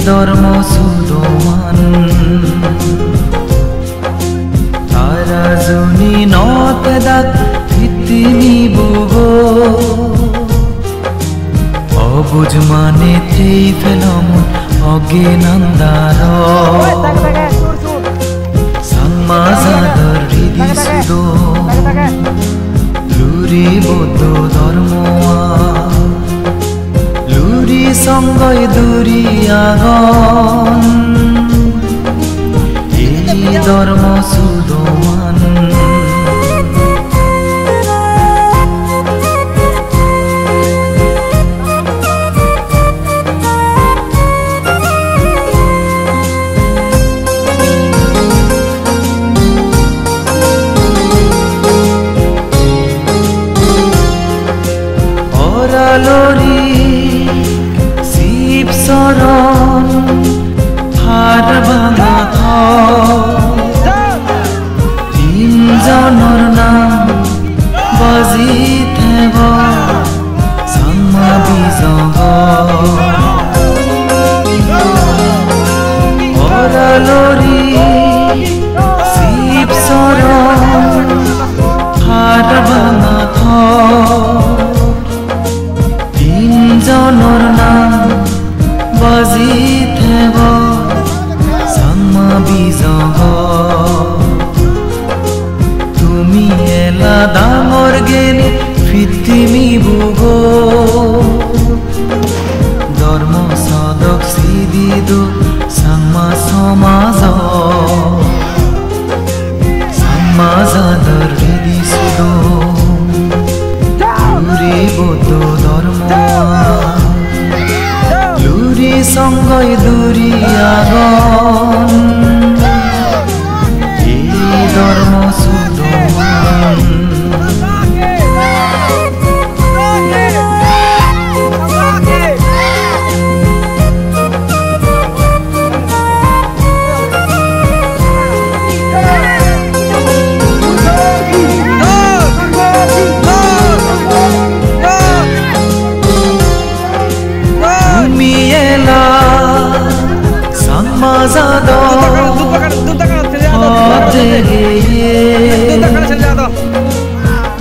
ধর্ম সুদমান তারা জনি নত দাত ভিত্তিনি বুগো অবুজ মানে তেই ফেলম অজ্ঞানন্দার সাংমাজাদর হৃদি সুদো লুরি বৌদ্ধ ধর্ম লুরি সঙ্গই দুরি আগন এই ধর্ম সুদমান লরি শিব শরণ হার ভাঙা তিনজনের নাম বাজি থেব সাম্মা বিজগ লরি শিব শরণ হার ভাঙা জনর নাম বাজি থেব সাম্মা বিজগ তুমি এলা ডাঙর গেলে পৃথিবী বুগো ধর্ম সদক সিদিদো সাম্মা সমাজ সাম্মাজাদর হৃদি সুদো লুরি বৌদ্ধ ধর্ম লুরি সঙ্গই দুরি আগন এই ধর্ম সুদমান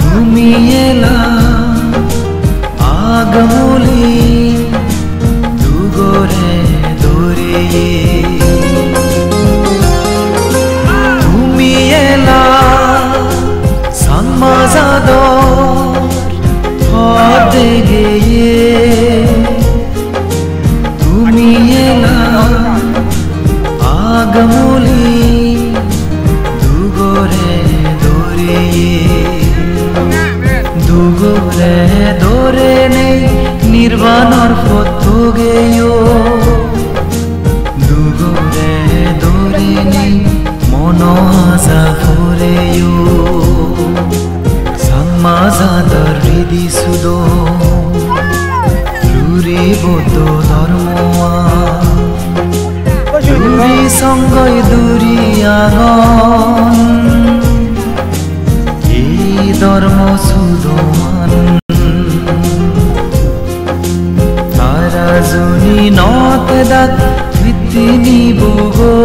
তুমি এলা আগমলি দুগরে দরে তুমি এলা সাম্মাজাদ হতে গিয়ে তুমি এলা আগমলি দুগরে দরে নেই নির্বাণর পথ গেও দুগরে দরে নেই মন আশা ফুরেও সাম্মাজাদর হৃদি সুদো লুরি বৌদ্ধ ধর্ম লুরি সঙ্গই দুরি আগন এই ধর্ম সুদমান তারা জনি নত দাত ভিত্তিনি বুগো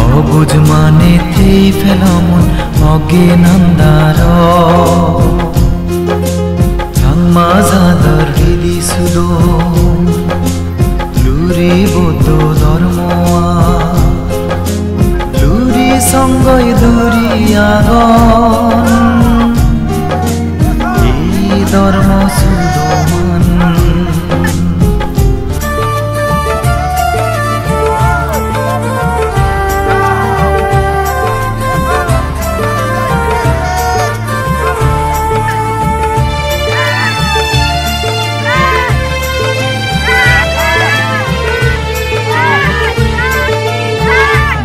অবুজ মানে তেই ফেলম অজ্ঞানন্দার সাংমাজাদর হৃদি সুদো লুরি বৌদ্ধ ধর্ম লুরি সঙ্গই দুরি আগন এই ধর্ম সুদমান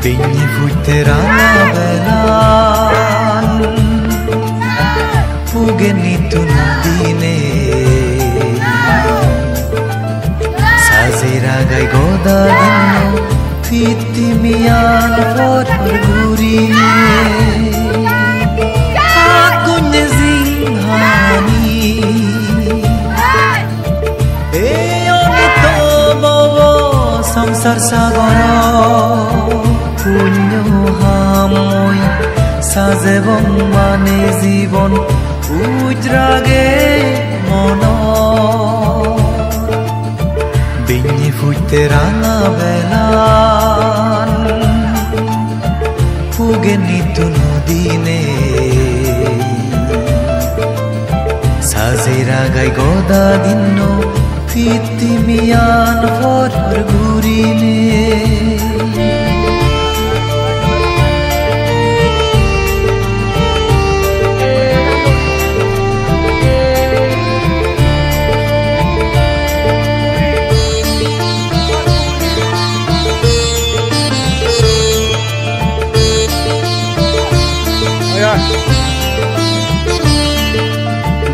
Bini fuite rana belan Pugeni tunadine Sazira gai goda dino Fiti miyan for gurine Akunye zinghani Eyon to সংসার সাগর পুণ্য হাময় সাজেব মানে জীবন উজরাগে মন বিঞ্জি ফুটতে রাঙা বেলান ফুগে নিতু নদীনে সাজেরা গাই গদা দিন ফিতিমিয়ান ফরর ঘুরিনে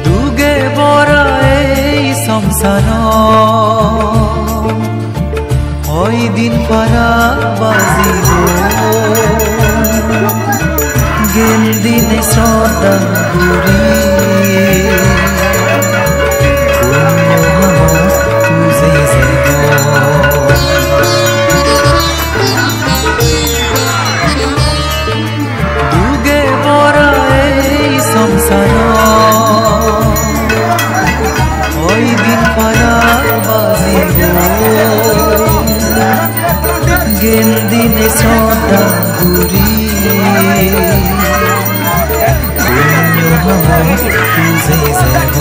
দুগে বরা এই সংসার হয় দিন পারা বাজিব গেল দিনে শ্রদ্ধা গুরি তুজে যাব দুগে বরা এই সংসার হয় দিন পারা বাজিব গেল দিনে শ্রদ্ধা গুরি তুজে যাব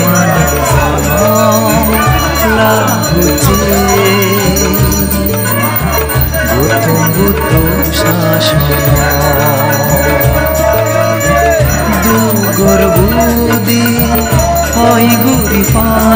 মানে লাগুছে গৌতম বুদ্ধ শাসন দুগর বুদি হয় গুরি পা